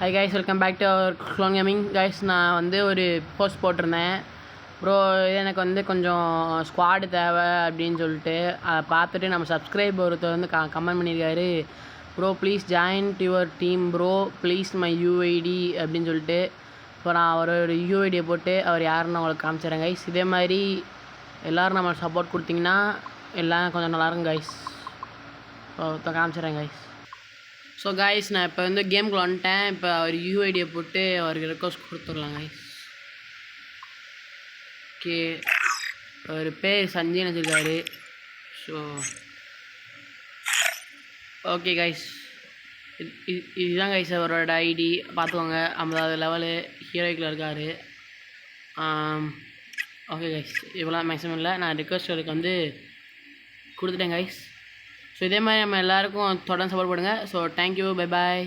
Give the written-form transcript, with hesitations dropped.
High guys, welcome back to our clone gaming. Guys, நான் வந்து ஒரு போஸ்ட் போட்டிருந்தேன். ப்ரோ, எனக்கு வந்து கொஞ்சம் ஸ்குவாடு தேவை அப்படின்னு சொல்லிட்டு அதை பார்த்துட்டு நம்ம சப்ஸ்கிரைபர் ஒருத்தர் வந்து கமெண்ட் பண்ணியிருக்காரு. Bro please join to your team bro, please my UID அப்படின்னு சொல்லிட்டு. இப்போ நான் ஒரு யூஐடியை போட்டு அவர் யாருன்னு உங்களுக்கு காமிச்சிடுறேன் கைஸ். இதே மாதிரி எல்லோரும் நம்ம சப்போர்ட் கொடுத்தீங்கன்னா எல்லாம் கொஞ்சம் நல்லாயிருக்கும் கைஸ். காமிச்சிடுறேன் கைஸ். ஸோ கைஸ், நான் இப்போ வந்து கேமுக்குள்ள வந்துட்டேன். இப்போ அவர் யூஐடியை போட்டு அவருக்கு ரெக்வஸ்ட் கொடுத்துடலாம் கைஸ். ஓகே, அவர் பேர் சஞ்சய்னு வச்சுருக்காரு. ஸோ ஓகே கைஸ், இதுதான் கைஸ் அவரோட ஐடி. பார்த்துக்கோங்க, 50வது லெவலு ஹீரோய்க்கில் இருக்கார். ஓகே கைஸ், இவ்வளோ மேக்ஸிமம் இல்லை. நான் ரிக்வஸ்ட் வந்து கொடுத்துட்டேன் கைஸ். ஸோ இதே மாதிரி நம்ம எல்லாருக்கும் தொடர்ந்து சப்போர்ட் பண்ணுங்கள். So thank you, bye bye.